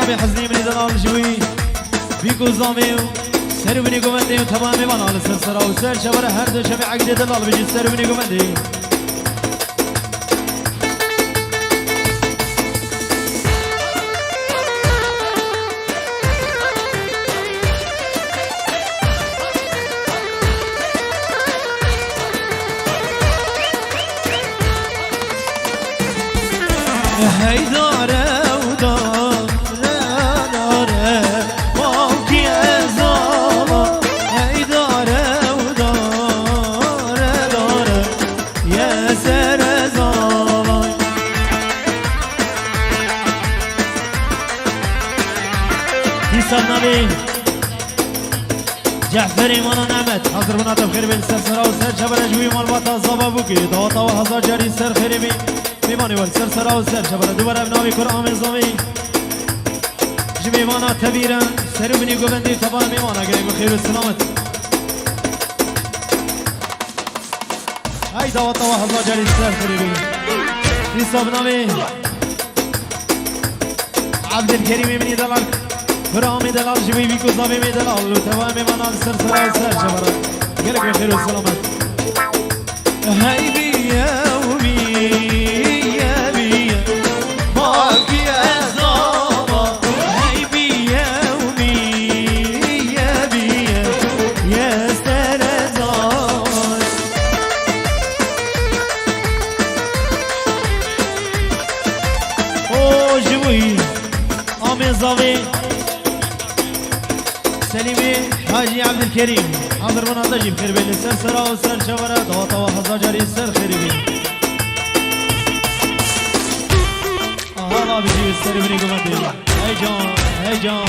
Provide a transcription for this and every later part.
جناب حزنی من دلال جوی بیکو زامی سر بنی گومندی و تمامی من آل سر سرا و سر شبر هر دو شب عقد دلال بجی سر بنی گومندی هی داره و داره باکی ازالا هی داره و داره یه سر ازالا دیسان نبی جعفری مانا نعمت حضر بنات بخیر بین سر سرا و سر چبر جوی مال باتا زابا بوکی داتا و هزار جاری سر خیری بین میمانی ول سر سرا و سر شبره دوباره بنامی قرآن زمی جمیمانا تبیرن سر و بنی گوبندی تبا میمانا گرگ و خیر و سلامت ای دواتا و هزار جاری سر خریبی دیسا بنامی عبدالکریمی منی دلال قرآن دلال جمی بیکو زمی می دلال و تبا میمانا سر سرا و سر شبره گرگ و خیر و سلامت ای بیه و بیه سليمي حاجي عبد الكريم حاضر من هذا جيب خير بين السر سرا وسر شورا دوطا وحظا جاري السر خير بين هلا بيجي السر بني قمدي هاي جان هاي جان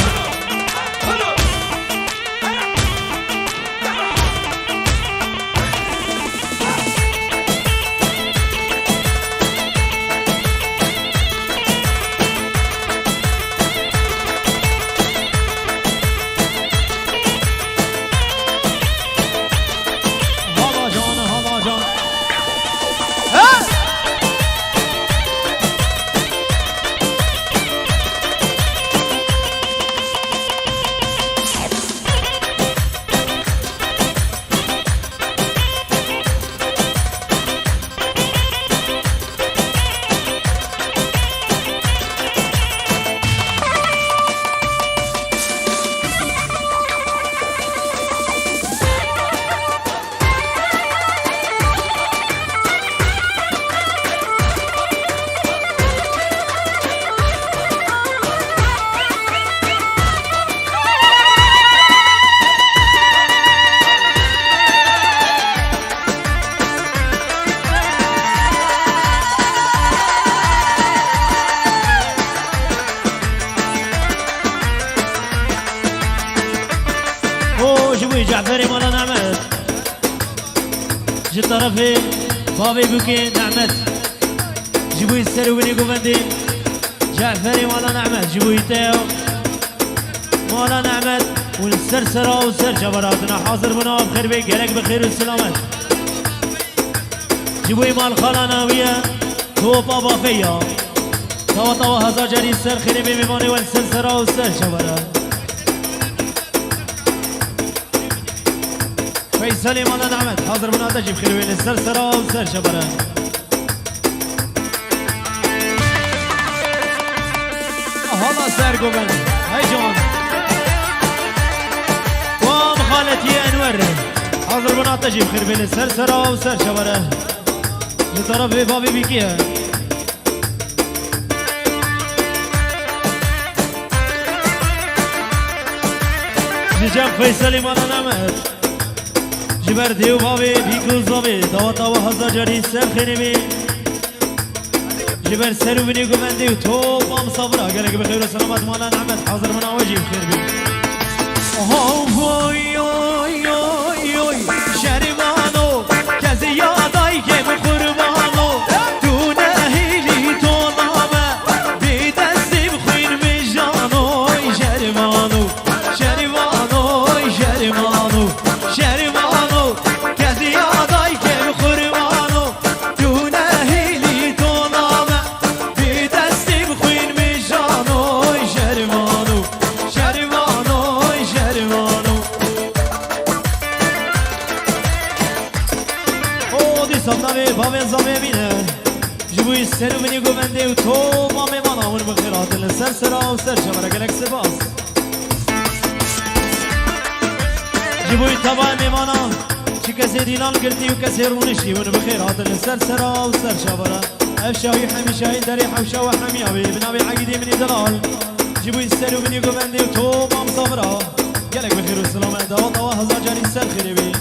جعفري مولا نعمت جي طرفي بابي بوكي نعمت جيبوي السر وبني قوبندي جعفري مولا نعمت جيبوي تيو مولا نعمت والسر سرا والسر جبراتنا حاضر بنا بخير بيك قالك بخير والسلامت جيبوي مال خالانا ويا هو بابا فيا طوا طوا هزار جاري السر خيري بميماني والسر سرا والسر جبرات فيصلي مالا نعمت حاضر بنا تجيب خير وين السر سرا وسر شبرا هلا سر قبل هاي جون وام خالتي انور حاضر بنا تجيب خير وين السر سرا وسر شبرا لطرف بابي بيكيها جاب فيصلي مالا نعمت جبر دیو بابی بیکو زابی دواتا و هزار جاری سر خیلی بی جبر سرو بینی گمندی و تو بام صبرا گلک بخیر و سلامت مالا نعمت حاضر من آوجی بخیر بی اوی اوی اوی اوی شریمانو کسی یادایی که بقربانو تو نهیلی تو نامه بی دستی بخوین می جانو شریمانو شریمانو شریمانو شریمانو کسی آدای که بخورمانو دونه هیلی تو نامه بی دستی بخوین میشانو شریمانو و سر شبره گلک سپاس جبوی تبای میمانا چی کسی دیلان گرتی و کسی رونشی ون بخیر هاتن سر سرا و سر شبره افشاوی همیشایی داری حوشا و حمیاوی بنابی عقیدی منی دلال جبوی سر و منی گوبندی و تو مام صبرا گلک بخیر و سلامت دوات و هزار جاری سر خیری بی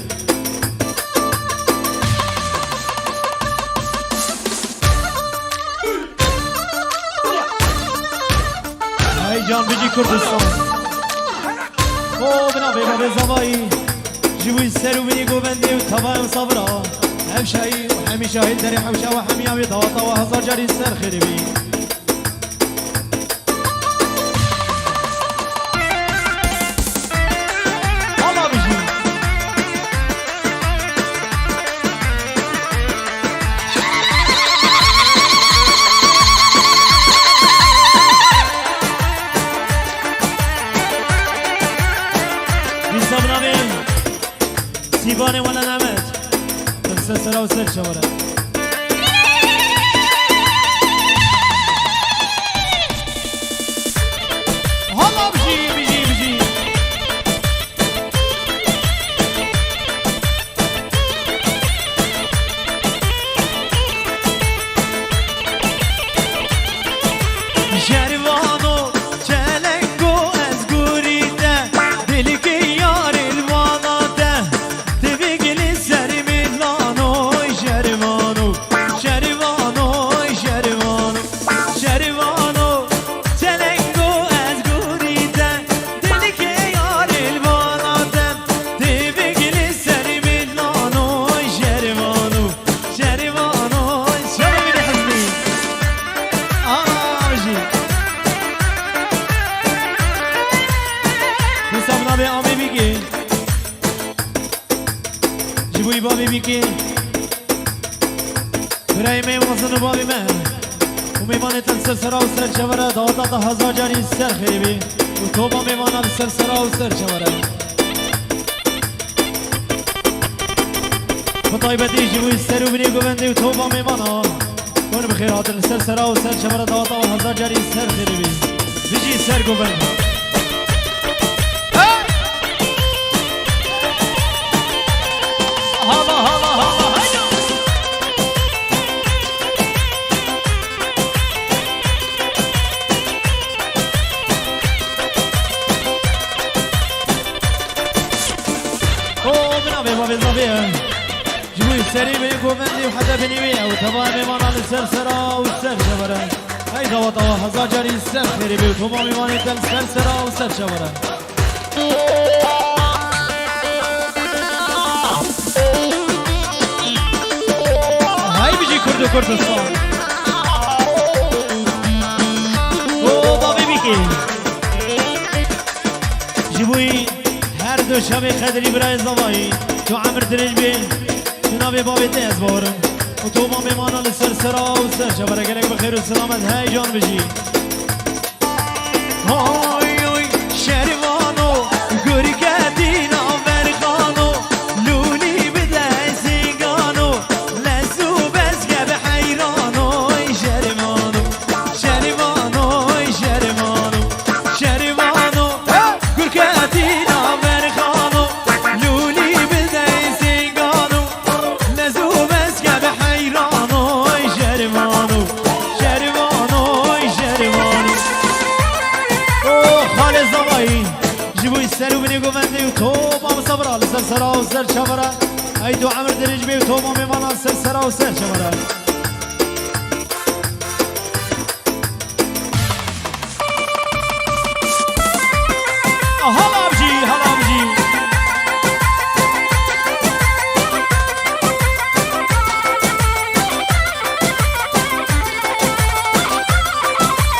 ای جان بجی کردستان او بنابی بابی زبایی جبوی سر و منی گوبندی و تبای صبرا افشایی و همیشایی داری حوشا و حمیاوی دوات و هزار جاری سر خیری بی سیبانه ولا نعمت تنسى سرا وسر شوره هلا بجي جروانو چلنگو از گوریده دلی که یار الواناده تبیگلی سری میلانو جروانو چلنگو از گوریده دلی که یار الواناده تبیگلی سری میلانو جروانو شری میلی حزبی به آبی بیگی جبوی بابی بیگی برای می وزن بابی من و میمانه تن سر سرا و سر چوره دادا هزار جاری سر خیبی و تو با میمانه سر سرا و سر چوره بطایبتی جبوی سر و بینی گوبندی و تو با میمانه کن بخیر حاضر سر سرا و سر چوره دادا هزار جاری سر خیبی بجی سر گوبند جبوی سری به گوبندی و حدا بنیویه و تمام ایمانان سر سرا و سر شبره ای دوات و هزار جاری سر خیری بی و تمام ایمانی تل سر سرا و سر شبره های بجی کرد و کردستان او بابی بیکی جبوی هر دو شب خدری برای زوایی تو عمر درج بی جناب بابی تیز بارم و تو با میمانان سر سرا و سر شبره گلک بخیر و سلامت های جان بجی های شریوانو گوری کدینا برخانو لولی بده سیگانو لسو بزگه به حیرانو شریوانو گوری کدینا برخانو لولی بده سیگانو لسو بزگه به حیرانو شریوانو جبوی سر و بینی گومندی و تو با مصبره سر سرا و سر شبره ای دو عمر درج بی و تو با میمانان سر سرا و سر شبره هلا بجی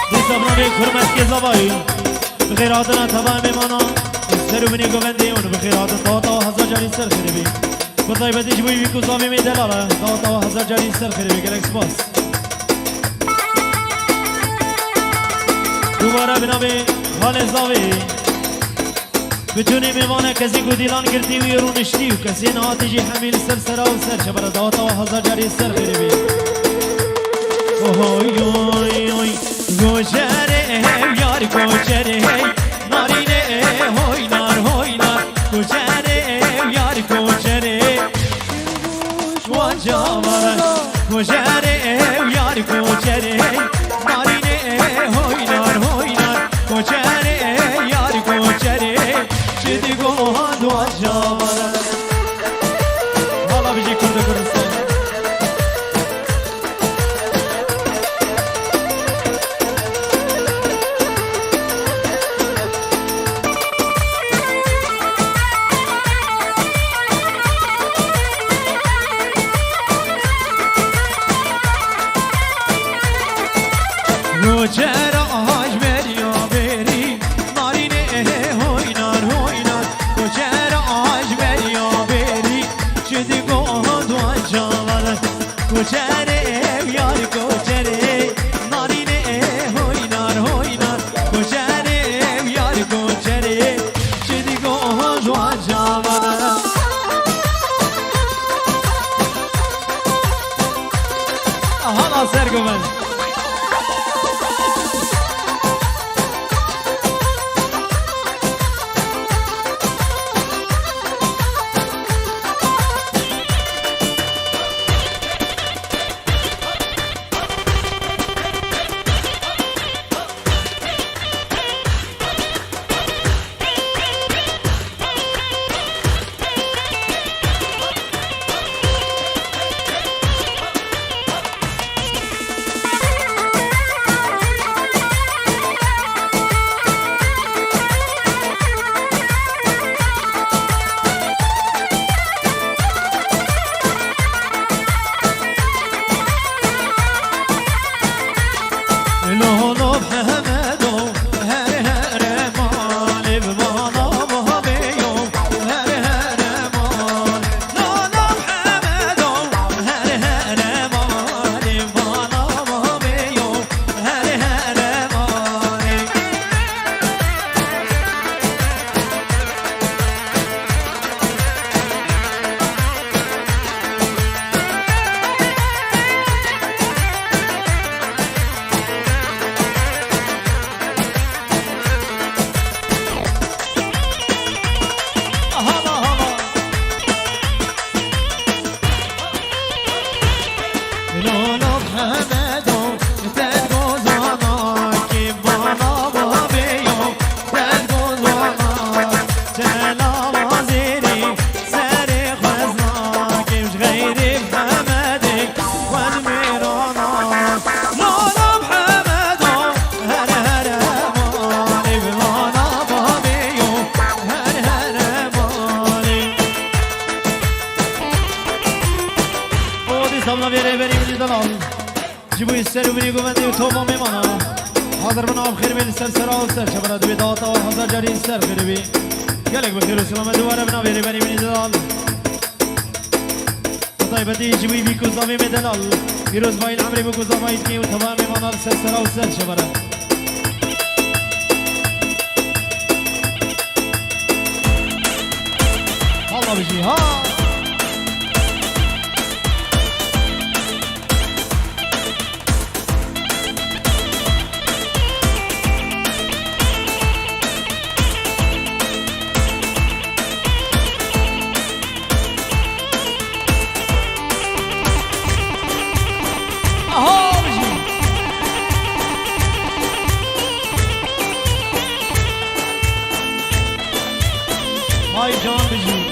دیسا بنابی کرمت که زبایی بخیر آدنا تبا میمانا سر و منی گوبندی اون بخیر آدن داتا و هزار جاری سر خیلی بی بطایبتی جبوی بیکو زامی می دلاله داتا و هزار جاری سر خیلی بی گلک سپاس دوباره بنابی حال زاوی بتونی میمانه کسی کو دیلان گرتی و یرونشتی و کسی نهاتی جی حمیل سر سرا و سر شبر داتا و هزار جاری سر خیلی بی اوه اوی اوی اوی گوشره یار کوچره نارینه هوینار کوچره یار کوچره وجاوار کوچره یار کوچره نارینه هوینار کوچره یار کوچره چدی گوهان وجاوار حالا بجی کرده کردستان چرا آج بریا بری نارینه هوینار تو چرا آج بریا بری چدی گوه دو جاور کوچره یار کوچره نارینه هوینار کوچره یار کوچره چدی گوه دو جاور حالا سرگومن جبوی سر و بینی گوندی و توبا میمانا حاضر بنا بخیر بیل سر سرا و سر شبرد بی داتا و حضر جاری سر خیلی بی گلک بخیر و سلام دواره بنا بیری بینی بینی دلال طایبتی جبوی بی کزاوی می دلال بیروز باید عمری بو کزاوی کی و توبا میمانا سر سرا و سر شبرد حالا بجی ها Ay can bizi